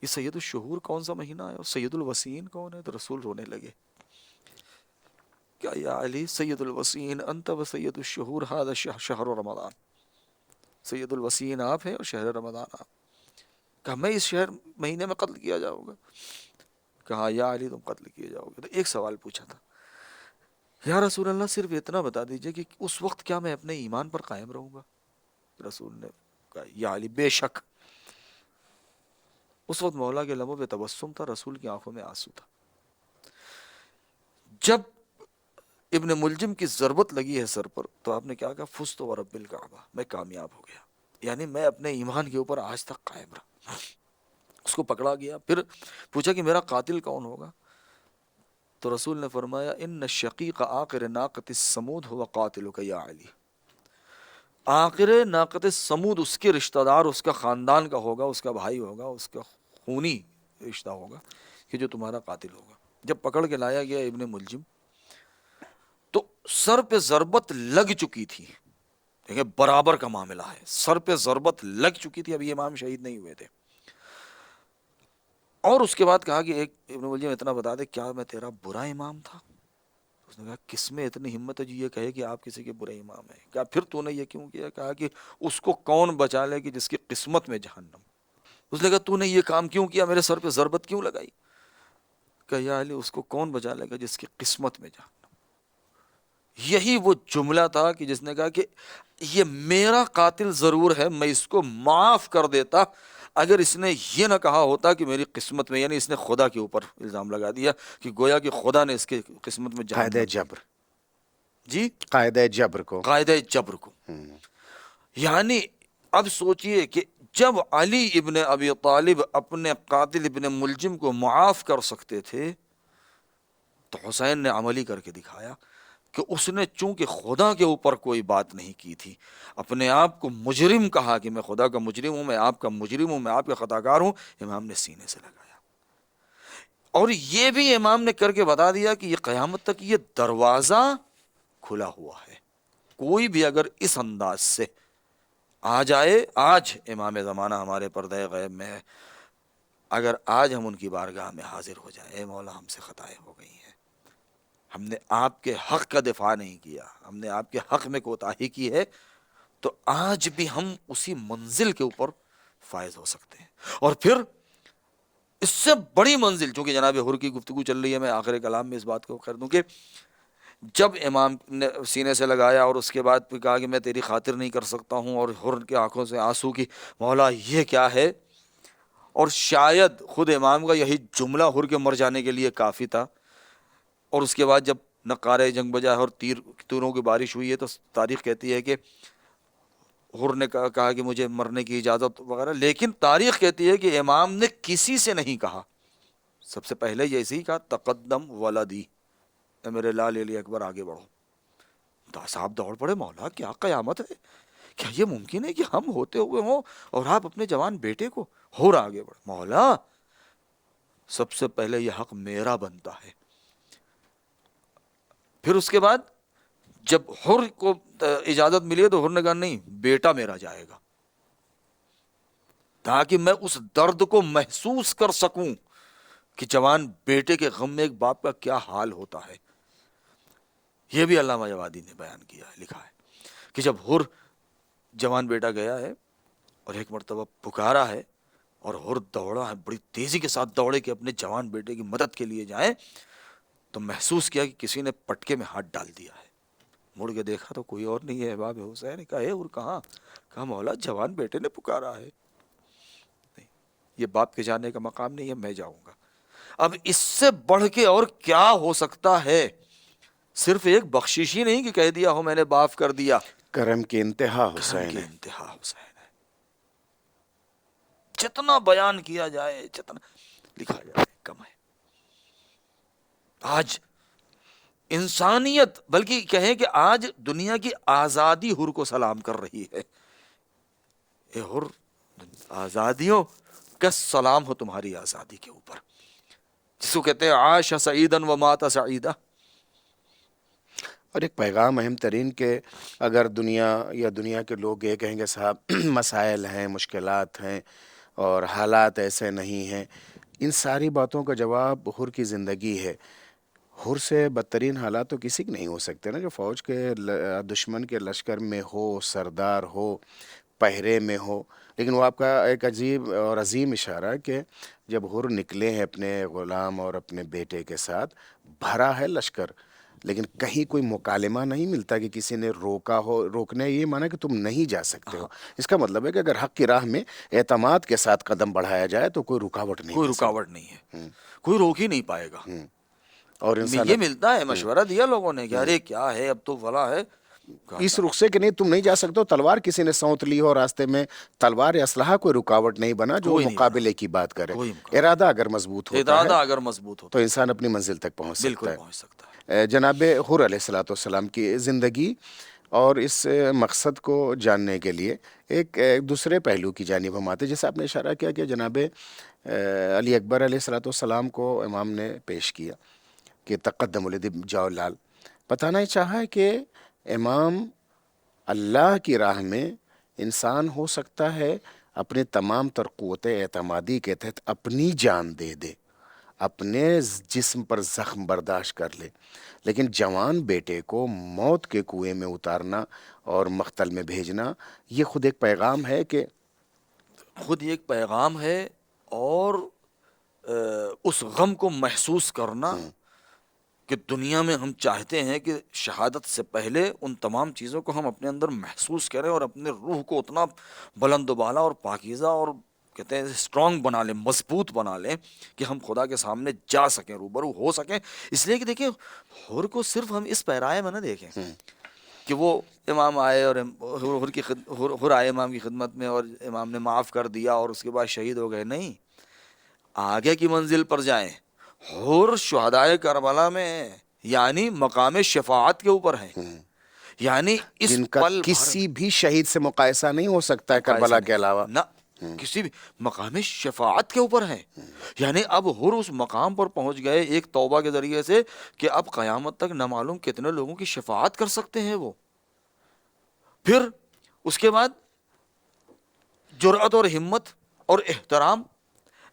یہ سید الشہور کون سا مہینہ ہے اور سید الوصیین کون ہے؟ تو رسول رونے لگے، کیا یا علی سید الوصیین انت و سید الشہور ھذا شہر رمضان، سید الوصیین آپ ہیں اور شہر رمضان آپ۔ کہا میں اس شہر مہینے میں قتل کیا جاؤں گا؟ کہا یا علی تم قتل کیے جاؤ گے۔ تو ایک سوال پوچھا تھا، یا رسول اللہ صرف اتنا بتا دیجئے کہ اس وقت کیا میں اپنے ایمان پر قائم رہوں گا؟ رسول نے کہا یا علی بے شک۔ اس وقت مولا کے لبوں پہ تبسم تھا، رسول کی آنکھوں میں آنسو تھا۔ جب ابن ملجم کی ضربت لگی ہے سر پر، تو آپ نے کیا کہا فزت ورب الکعبہ، میں کامیاب ہو گیا، یعنی میں اپنے ایمان کے اوپر آج تک قائم رہا۔ اس کو پکڑا گیا، پھر پوچھا کہ میرا قاتل کون ہوگا؟ تو رسول نے فرمایا ان الشقیق عاقر ناقۃ الثمود هو قاتلک یا علی، عاقر ناقۃ الثمود اس کے رشتہ دار، اس کا خاندان کا ہوگا، اس کا بھائی ہوگا، اس کا خونی رشتہ ہوگا کہ جو تمہارا قاتل ہوگا۔ جب پکڑ کے لایا گیا ابن ملجم تو سر پہ ضربت لگ چکی تھی، دیکھیں برابر کا معاملہ ہے، سر پہ ضربت لگ چکی تھی، ابھی امام شہید نہیں ہوئے تھے۔ اور اس کے بعد کہا کہ ایک ابن ملجم اتنا بتا دے کیا میں تیرا برا امام تھا؟ اس نے کہا کس میں اتنی ہمت ہے جو یہ کہے کہ آپ کسی کے برے امام ہیں؟ کہا پھر تو نے یہ کیوں کیا؟ کہا کہ اس کو کون بچا لے کہ جس کی قسمت میں جہنم۔ اس نے کہا تو نے یہ کام کیوں کیا، میرے سر پہ ضربت کیوں لگائی؟ کہا یا علی اس کو کون بچا لے گا جس کی قسمت میں جہنم۔ یہی وہ جملہ تھا کہ جس نے کہا کہ یہ میرا قاتل ضرور ہے، میں اس کو معاف کر دیتا اگر اس نے یہ نہ کہا ہوتا کہ میری قسمت میں، یعنی اس نے خدا کے اوپر الزام لگا دیا کہ گویا کہ خدا نے اس کے قسمت میں جہنم۔ قاعدہ جبر، جی قاعدہ جبر کو، قاعدہ جبر کو۔ یعنی اب سوچئے کہ جب علی ابن ابی طالب اپنے قاتل ابن ملجم کو معاف کر سکتے تھے تو حسین نے عملی کر کے دکھایا کہ اس نے چونکہ خدا کے اوپر کوئی بات نہیں کی تھی، اپنے آپ کو مجرم کہا کہ میں خدا کا مجرم ہوں، میں آپ کا مجرم ہوں، میں آپ کا خطا کار ہوں، امام نے سینے سے لگایا۔ اور یہ بھی امام نے کر کے بتا دیا کہ یہ قیامت تک یہ دروازہ کھلا ہوا ہے، کوئی بھی اگر اس انداز سے آ جائے، آج امام زمانہ ہمارے پردہ غیب میں ہے، اگر آج ہم ان کی بارگاہ میں حاضر ہو جائیں، اے مولا ہم سے خطائیں ہو گئی ہیں، ہم نے آپ کے حق کا دفاع نہیں کیا، ہم نے آپ کے حق میں کوتاہی کی ہے، تو آج بھی ہم اسی منزل کے اوپر فائز ہو سکتے ہیں۔ اور پھر اس سے بڑی منزل، چونکہ جناب حر کی گفتگو چل رہی ہے، میں آخر کلام میں اس بات کو کر دوں کہ جب امام نے سینے سے لگایا اور اس کے بعد پھر کہا کہ میں تیری خاطر نہیں کر سکتا ہوں، اور حر کی آنکھوں سے آنسو کی مولا یہ کیا ہے، اور شاید خود امام کا یہی جملہ حر کے مر جانے کے لیے کافی تھا۔ اور اس کے بعد جب نقارے جنگ بجا اور تیروں کی بارش ہوئی ہے تو تاریخ کہتی ہے کہ حر نے کہا کہ مجھے مرنے کی اجازت وغیرہ، لیکن تاریخ کہتی ہے کہ امام نے کسی سے نہیں کہا، سب سے پہلے یہ اسی کہا تقدم ولدی، اے میرے لال علی اکبر آگے بڑھو۔ صاحب دوڑ پڑے، مولا کیا قیامت ہے، کیا یہ ممکن ہے کہ ہم ہوتے ہوئے ہوں اور آپ اپنے جوان بیٹے کو؟ حر آگے بڑھ، مولا سب سے پہلے یہ حق میرا بنتا ہے۔ پھر اس کے بعد جب حر کو اجازت ملی تو حر نے کہا نہیں بیٹا میرا جائے گا، تاکہ میں اس درد کو محسوس کر سکوں کہ جوان بیٹے کے غم میں ایک باپ کا کیا حال ہوتا ہے۔ یہ بھی علامہ جوادی نے بیان کیا ہے، لکھا ہے۔ کہ جب حر جوان بیٹا گیا ہے اور ایک مرتبہ پکارا ہے اور حر دوڑا ہے، بڑی تیزی کے ساتھ دوڑے کہ اپنے جوان بیٹے کی مدد کے لیے جائیں، تو محسوس کیا کہ کسی نے پٹکے میں ہاتھ ڈال دیا ہے۔ مڑ کے دیکھا تو کوئی اور نہیں ہے، امام حسین نے کہا اے حر کہاں؟ کہا مولا جوان بیٹے نے پکارا ہے۔ نہیں، یہ باپ کے جانے کا مقام نہیں ہے، میں جاؤں گا۔ اب اس سے بڑھ کے اور کیا ہو سکتا ہے؟ صرف ایک بخشش ہی نہیں کہ کہہ دیا ہو میں نے معاف کر دیا، کرم کی انتہا کرم حسین کی ہے۔ انتہا حسین ہے۔ جتنا بیان کیا جائے، جتنا لکھا جائے کم ہے۔ آج انسانیت، بلکہ کہیں کہ آج دنیا کی آزادی حر کو سلام کر رہی ہے۔ اے حر، آزادیوں کا سلام ہو تمہاری آزادی کے اوپر، جس کو کہتے ہیں عاش سعیدن و مات سعیدہ۔ اور ایک پیغام اہم ترین کہ اگر دنیا کے لوگ یہ کہیں گے صاحب مسائل ہیں، مشکلات ہیں اور حالات ایسے نہیں ہیں، ان ساری باتوں کا جواب حر کی زندگی ہے۔ حر سے بدترین حالات تو کسی کے نہیں ہو سکتے نا، جو فوج کے دشمن کے لشکر میں ہو، سردار ہو، پہرے میں ہو۔ لیکن وہ آپ کا ایک عجیب اور عظیم اشارہ کہ جب حر نکلے ہیں اپنے غلام اور اپنے بیٹے کے ساتھ، بھرا ہے لشکر، لیکن کہیں کوئی مکالمہ نہیں ملتا کہ کسی نے روکا ہو۔ روکنے یہ مانا کہ تم نہیں جا سکتے ہو، اس کا مطلب ہے کہ اگر حق کی راہ میں اعتماد کے ساتھ قدم بڑھایا جائے تو کوئی رکاوٹ نہیں، کوئی رکاوٹ نہیں ہے، کوئی روک ہی نہیں پائے گا۔ اور انسان یہ ملتا ہے، مشورہ دیا لوگوں نے کہ ارے کیا ہے اب تو فلاں ہے، اس رخ سے کہ نہیں تم نہیں جا سکتے ہو، تلوار کسی نے سونت لی ہو راستے میں، تلوار یا اسلحہ کوئی رکاوٹ نہیں بنا جو کوئی نہیں مقابلے کی بات کرے۔ کوئی مقابلہ۔ ارادہ اگر مضبوط ہوتا ارادہ ہے اگر مضبوط ہوتا تو انسان اپنی منزل تک پہنچ ہے سکتا بالکل ہے۔ پہنچ سکتا ہے۔ جناب حر علیہ الصلوۃ والسلام کی زندگی اور اس مقصد کو جاننے کے لیے ایک دوسرے پہلو کی جانب ہم آتے، جیسے آپ نے اشارہ کیا کہ جناب علی اکبر علیہ الصلوۃ والسلام کو امام نے پیش کیا کہ تقدم الدب جاؤ لال، بتانا ہی چاہا کہ امام اللہ کی راہ میں انسان ہو سکتا ہے اپنے تمام تر قوت اعتمادی کے تحت اپنی جان دے دے، اپنے جسم پر زخم برداشت کر لے، لیکن جوان بیٹے کو موت کے کنویں میں اتارنا اور مقتل میں بھیجنا، یہ خود ایک پیغام ہے کہ خود یہ ایک پیغام ہے، اور اس غم کو محسوس کرنا کہ دنیا میں ہم چاہتے ہیں کہ شہادت سے پہلے ان تمام چیزوں کو ہم اپنے اندر محسوس کریں اور اپنے روح کو اتنا بلند و بالا اور پاکیزہ اور کہتے ہیں اسٹرانگ بنا لیں، مضبوط بنا لیں کہ ہم خدا کے سامنے جا سکیں، روبرو ہو سکیں۔ اس لیے کہ دیکھیں حر کو صرف ہم اس پیرائے میں نہ دیکھیں کہ وہ امام آئے اور حر آئے امام کی خدمت میں اور امام نے معاف کر دیا اور اس کے بعد شہید ہو گئے، نہیں، آگے کی منزل پر جائیں۔ حر شہدائے کربلا میں یعنی مقام شفاعت کے اوپر ہیں، یعنی اس جن کا پل کسی بھی شہید سے مقایسہ نہیں ہو سکتا ہے کربلا کے علاوہ، نہ کسی بھی مقام شفاعت کے اوپر ہیں۔ یعنی اب حر اس مقام پر پہنچ گئے ایک توبہ کے ذریعے سے کہ اب قیامت تک نہ معلوم کتنے لوگوں کی شفاعت کر سکتے ہیں وہ۔ پھر اس کے بعد جرأت اور ہمت اور احترام،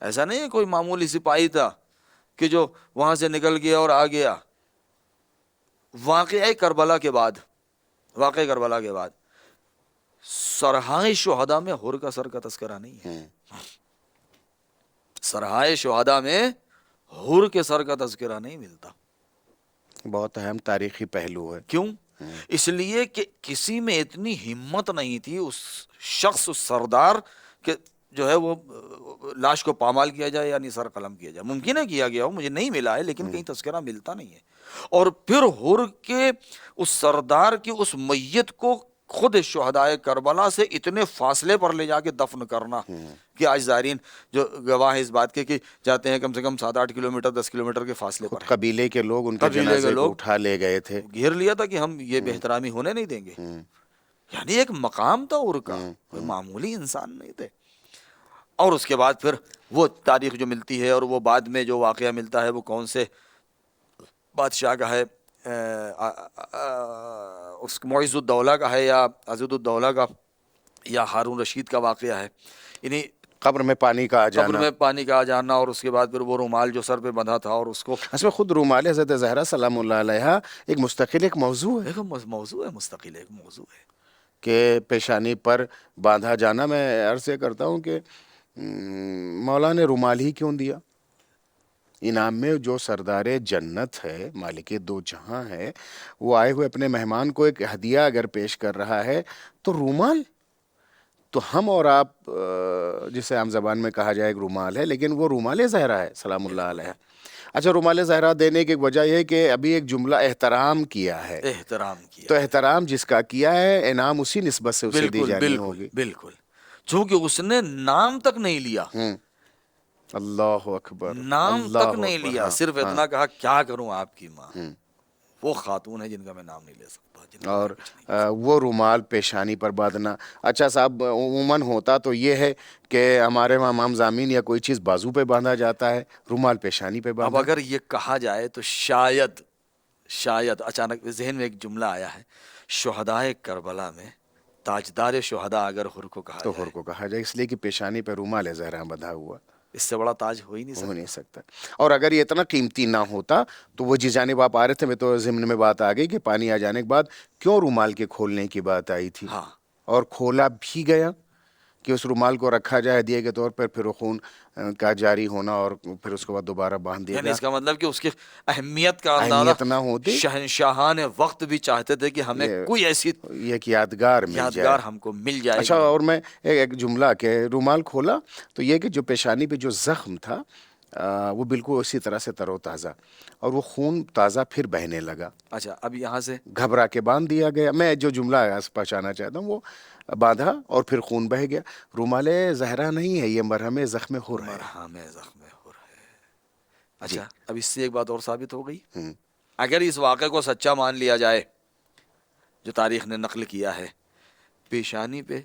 ایسا نہیں ہے کوئی معمولی سپاہی تھا کہ جو وہاں سے نکل گیا اور آ گیا۔ واقعہ کربلا کے بعد سرحائے شہداء میں حر کا سر کا تذکرہ نہیں ہے۔ سرحائے شہداء میں حر کے سر کا تذکرہ نہیں ملتا۔ بہت اہم تاریخی پہلو ہے۔ کیوں؟ اس لیے کہ کسی میں اتنی ہمت نہیں تھی اس شخص، اس سردار کہ جو ہے وہ لاش کو پامال کیا جائے یعنی سر قلم کیا جائے۔ ممکن ہے کیا گیا ہو، مجھے نہیں ملا ہے، لیکن کہیں تذکرہ ملتا نہیں ہے۔ اور پھر حر کے اس سردار کی اس میت کو خود شہدائے کربلا سے اتنے فاصلے پر لے جا کے دفن کرنا کہ آج زائرین جو گواہ ہے اس بات کے کہ جاتے ہیں کم سے کم 7-8 کلومیٹر 10 کلومیٹر کے فاصلے پر، قبیلے کے لوگ ان کے جنازے کو اٹھا لے گئے تھے، گھیر لیا تھا کہ ہم یہ بے احترامی ہونے نہیں دیں گے۔ یعنی ایک مقام تھا حر کا، کوئی معمولی انسان نہیں تھے۔ اور اس کے بعد پھر وہ تاریخ جو ملتی ہے اور وہ بعد میں جو واقعہ ملتا ہے وہ کون سے بادشاہ کا ہے، اس معز الدولہ کا ہے یا عضد الدولہ کا یا ہارون رشید کا واقعہ ہے، یعنی قبر میں پانی کا آ جانا، قبر میں پانی کا آ جانا، اور اس کے بعد پھر وہ رومال جو سر پہ بندھا تھا اور اس کو اس میں خود رومال حضرت زہرا سلام اللہ علیہا ایک مستقل ایک موضوع ہے۔ دیکھو موضوع ہے، مستقل ایک موضوع ہے۔ کہ پیشانی پر باندھا جانا. میں عرض یہ کرتا ہوں کہ مولا نے رومال ہی کیوں دیا؟ انعام میں جو سردار جنت ہے، مالک دو جہاں ہے، وہ آئے ہوئے اپنے مہمان کو ایک ہدیہ اگر پیش کر رہا ہے تو رومال. تو ہم اور آپ جسے عام زبان میں کہا جائے ایک رومال ہے، لیکن وہ رومال زہرا ہے سلام اللہ علیہ. اچھا، رومال زہرا دینے کی ایک وجہ یہ ہے کہ ابھی ایک جملہ احترام کیا ہے، احترام کیا. تو احترام جس کا کیا ہے انعام اسی نسبت سے اسے دی بالکل جانی بالکل ہوگی. بالکل، چونکہ اس نے نام تک نہیں لیا، اللہ اکبر، نام اللہ تک نہیں اکبر. لیا، ہاں، صرف اتنا کہا کیا کروں آپ کی ماں. وہ خاتون ہے جن کا میں نام نہیں لے سکتا، جن کا اور میں کچھ نہیں. وہ رومال پیشانی پر باندھنا. اچھا صاحب، عموماً ہوتا تو یہ ہے کہ ہمارے امام زامین یا کوئی چیز بازو پہ باندھا جاتا ہے، رومال پیشانی پہ اب باندھا. اگر یہ کہا جائے تو شاید اچانک ذہن میں ایک جملہ آیا ہے، شہدائے کربلا میں تاجدار شہداء اگر حر کو کہا تو جائے، حر کو کہا جائے، اس لیے کہ پیشانی پہ رومال زہرا بندھا ہوا اس سے بڑا تاج ہو ہی نہیں ہو سکتا. نہیں سکتا. اور اگر یہ اتنا قیمتی نہ ہوتا تو وہ جس جانب آپ آ رہے تھے، میں تو ضمن میں بات آ گئی کہ پانی آ جانے کے بعد کیوں رومال کے کھولنے کی بات آئی تھی، ہاں، اور کھولا بھی گیا کہ اس رومال کو رکھا جائے ہدیے کے طور پر، پھر وہ خون کا جاری ہونا اور پھر اس کے بعد دوبارہ باندھ دیا یعنی گیا. اس کا مطلب کہ اس کی اہمیت کا اندازہ اہمیت نہ ہوتی، شہنشاہان وقت بھی چاہتے تھے کہ ہمیں کوئی ایسی یہ ایک یادگار مل جائے. یادگار ہم کو مل جائے. اچھا، اور میں ایک جملہ کہ رومال کھولا تو یہ کہ جو پیشانی پہ جو زخم تھا وہ بالکل اسی طرح سے تر و تازہ، اور وہ خون تازہ پھر بہنے لگا. اچھا، اب یہاں سے گھبرا کے باندھ دیا گیا. میں جو جملہ پہنچانا چاہتا ہوں وہ باندھا اور پھر خون بہہ گیا. رومال زہرا نہیں ہے، یہ مرہم زخم حر ہے. مرہم زخم حر ہے. اچھا، اب اس سے ایک بات اور ثابت ہو گئی. اگر اس واقعے کو سچا مان لیا جائے جو تاریخ نے نقل کیا ہے، پیشانی پہ،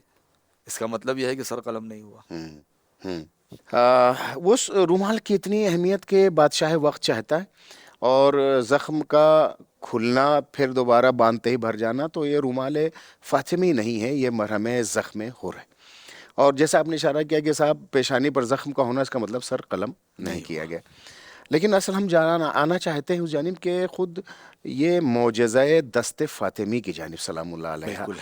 اس کا مطلب یہ ہے کہ سر قلم نہیں ہوا. وہ رومال کی اتنی اہمیت کے بادشاہ وقت چاہتا ہے، اور زخم کا کھلنا پھر دوبارہ باندھتے ہی بھر جانا، تو یہ رومال فاطمی نہیں ہے، یہ مرہم زخم حر ہے. اور جیسا آپ نے اشارہ کیا کہ صاحب پیشانی پر زخم کا ہونا، اس کا مطلب سر قلم نہیں کیا گیا. لیکن اصل ہم آنا چاہتے ہیں اس جانب کہ خود یہ معجزہ دست فاطمی کی جانب سلام اللہ علیہ،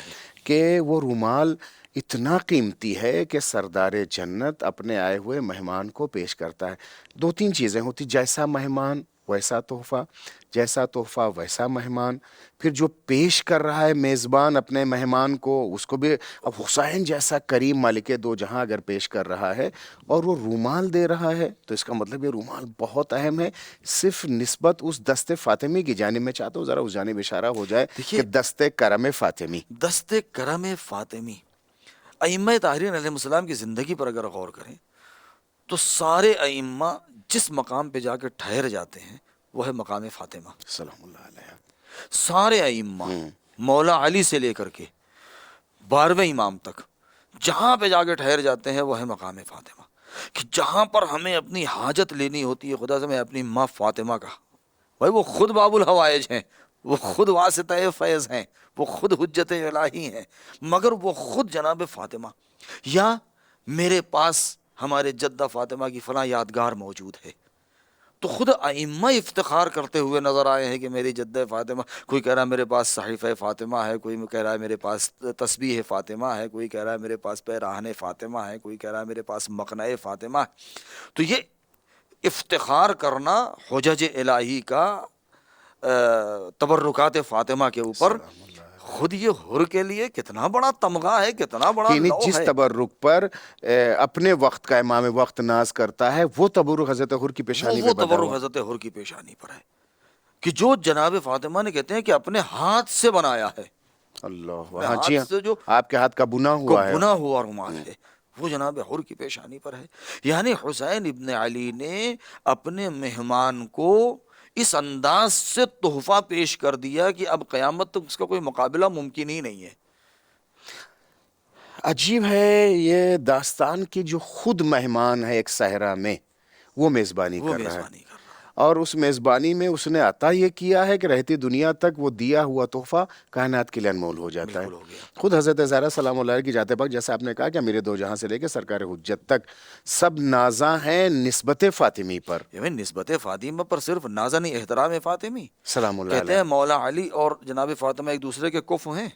کہ وہ رومال اتنا قیمتی ہے کہ سردار جنت اپنے آئے ہوئے مہمان کو پیش کرتا ہے. دو تین چیزیں ہوتی، جیسا مہمان ویسا تحفہ، جیسا تحفہ ویسا مہمان. پھر جو پیش کر رہا ہے میزبان اپنے مہمان کو، اس کو بھی اب حسین جیسا کریم مالک دو جہاں اگر پیش کر رہا ہے اور وہ رومال دے رہا ہے، تو اس کا مطلب یہ رومال بہت اہم ہے. صرف نسبت اس دست فاطمی کی جانب میں چاہتا ہوں ذرا اس جانب اشارہ ہو جائے کہ دست کرم فاطمی. دست کرم فاطمی، ائمہ طاہرین علیہ السلام کی زندگی پر اگر غور کریں تو سارے ائمہ جس مقام پہ جا کے ٹھہر جاتے ہیں وہ ہے مقام فاطمہ سلام اللہ علیہ. سارے ائمہ مولا علی سے لے کر کے 12ویں امام تک جہاں پہ جا کے ٹھہر جاتے ہیں وہ ہے مقام فاطمہ. کہ جہاں پر ہمیں اپنی حاجت لینی ہوتی ہے، خدا سے میں اپنی ماں فاطمہ کا، بھائی وہ خود باب الحوائج ہیں، وہ خود واسطہ فیض ہیں، وہ خود حجت الہی ہیں، مگر وہ خود جناب فاطمہ، یا میرے پاس ہمارے جدہ فاطمہ کی فلاں یادگار موجود ہے. تو خود ائمہ افتخار کرتے ہوئے نظر آئے ہیں کہ میری جدہ فاطمہ، کوئی کہہ رہا ہے میرے پاس صحیفہ فاطمہ ہے، کوئی کہہ رہا ہے میرے پاس تسبیح فاطمہ ہے، کوئی کہہ رہا ہے میرے پاس پیراہن فاطمہ ہے، کوئی کہہ رہا ہے میرے پاس مقنع فاطمہ ہے. تو یہ افتخار کرنا حجج الہی کا تبرکات فاطمہ کے اوپر، خود یہ حر کے لیے کتنا بڑا تمغہ ہے، کتنا بڑا یعنی لوح جس ہے. تبرک پر اپنے وقت کا امام وقت ناز کرتا ہے، وہ تبرک حضرت حر کی پیشانی وہ پہ بندھا تبرک ہوا. حضرت حر کی پیشانی پر ہے کہ جو جناب فاطمہ نے کہتے ہیں کہ اپنے ہاتھ سے بنایا ہے، اللہ، اپنے ہاں ہاتھ جی ہاں، سے جو آپ کے ہاتھ کا بنا کو ہوا ہے. بنا ہوا رومال ہے، وہ جناب حر کی پیشانی پر ہے. یعنی حسین ابن علی نے اپنے مہمان کو اس انداز سے تحفہ پیش کر دیا کہ اب قیامت تک اس کا کوئی مقابلہ ممکن ہی نہیں ہے. عجیب ہے یہ داستان کی جو خود مہمان ہے ایک صحرا میں، وہ میزبانی وہ کر رہا ہے. میزبانی کر رہا ہے. اور اس میزبانی میں اس نے عطا یہ کیا ہے کہ رہتی دنیا تک وہ دیا ہوا تحفہ کائنات کے لیے انمول ہو جاتا ہے. خود حضرت زہرا سلام اللہ علیہ کی ذات پاک جیسا آپ نے کہا کہ میرے دو جہاں سے لے کے سرکار حجت تک سب نازاں ہیں نسبت فاطمی پر. یہ نسبت فاطمہ پر صرف نازا نہیں، احترام فاطمی. سلام اللہ کہتے ہیں مولا علی اور جناب فاطمہ ایک دوسرے کے کف ہیں.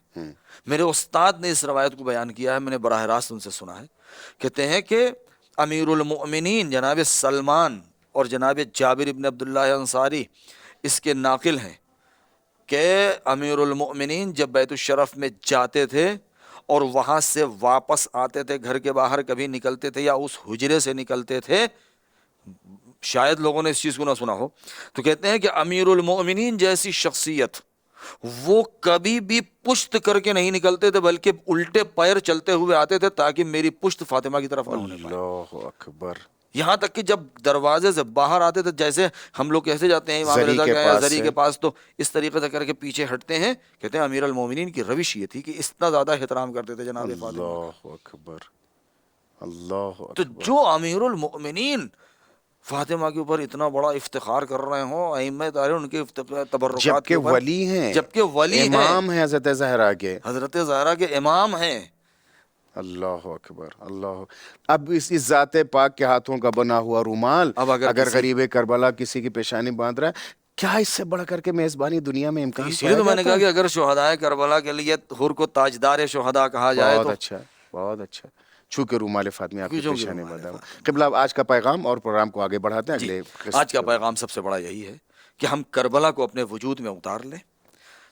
میرے استاد نے اس روایت کو بیان کیا ہے، میں نے براہ راست ان سے سنا ہے. کہتے ہیں کہ امیر المؤمنین جناب سلمان اور جناب جابر ابن عبداللہ انصاری اس کے ناقل ہیں کہ امیر المؤمنین جب بیت الشرف میں جاتے تھے اور وہاں سے واپس آتے تھے، گھر کے باہر کبھی نکلتے تھے یا اس حجرے سے نکلتے تھے، شاید لوگوں نے اس چیز کو نہ سنا ہو، تو کہتے ہیں کہ امیر المؤمنین جیسی شخصیت وہ کبھی بھی پشت کر کے نہیں نکلتے تھے، بلکہ الٹے پیر چلتے ہوئے آتے تھے تاکہ میری پشت فاطمہ کی طرف نہ ہونے پائے. اللہ اکبر. یہاں تک کہ جب دروازے سے باہر آتے تھے، جیسے ہم لوگ کیسے جاتے ہیں امام رضا کے زری کے پاس، تو اس طریقے سے کر کے پیچھے ہٹتے ہیں. کہتے ہیں امیر المومنین کی روش یہ تھی کہ اتنا زیادہ احترام کرتے تھے جناب فاطمہ. اللہ اکبر. اللہ تو اکبر. جو امیر المؤمنین فاطمہ کے اوپر اتنا بڑا افتخار کر رہے ہوں، ائمہ تاریخ ان کے تبرکات کے جبکہ اوپر، ولی ہیں، جبکہ ولی ہیں، امام ہیں حضرت زہرا کے، حضرت زہرا کے امام ہیں. اللہ اکبر. اللہ. اب اس ذات پاک کے ہاتھوں کا بنا ہوا رومال اب اگر غریب کربلا کسی کی پیشانی باندھ رہا ہے، کیا اس سے بڑھ کر کے میزبانی دنیا میں امکان اسی لیے تو میں نے کہا کہ اگر شہدائے کربلا کے لیے حر کو تاجدار شہداء کہا جائے بہت تو اچھا، بہت اچھا. چونکہ رومال فاطمہ آپ کی چونکہ پیشانی رومال باندھا. قبلہ آج کا پیغام اور پروگرام کو آگے بڑھاتے ہیں اگلے آج کا پیغام سب سے بڑا یہی ہے کہ ہم کربلا کو اپنے وجود میں اتار لیں.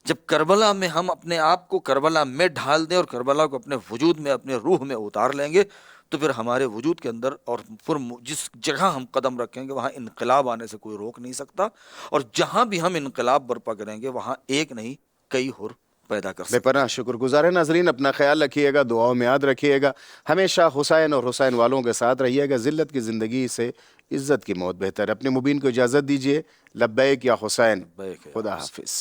جب کربلا میں ہم اپنے آپ کو کربلا میں ڈھال دیں اور کربلا کو اپنے وجود میں، اپنے روح میں اتار لیں گے، تو پھر ہمارے وجود کے اندر اور پھر جس جگہ ہم قدم رکھیں گے وہاں انقلاب آنے سے کوئی روک نہیں سکتا. اور جہاں بھی ہم انقلاب برپا کریں گے وہاں ایک نہیں کئی حر پیدا کر بے سکتے. پناہ شکر گزار ناظرین. اپنا خیال رکھیے گا، دعاؤں میں یاد رکھیے گا. ہمیشہ حسین اور حسین والوں کے ساتھ رہیے گا. ذلت کی زندگی سے عزت کی موت بہتر. اپنے مبین کو اجازت دیجیے. لبیک یا حسین. خدا حافظ.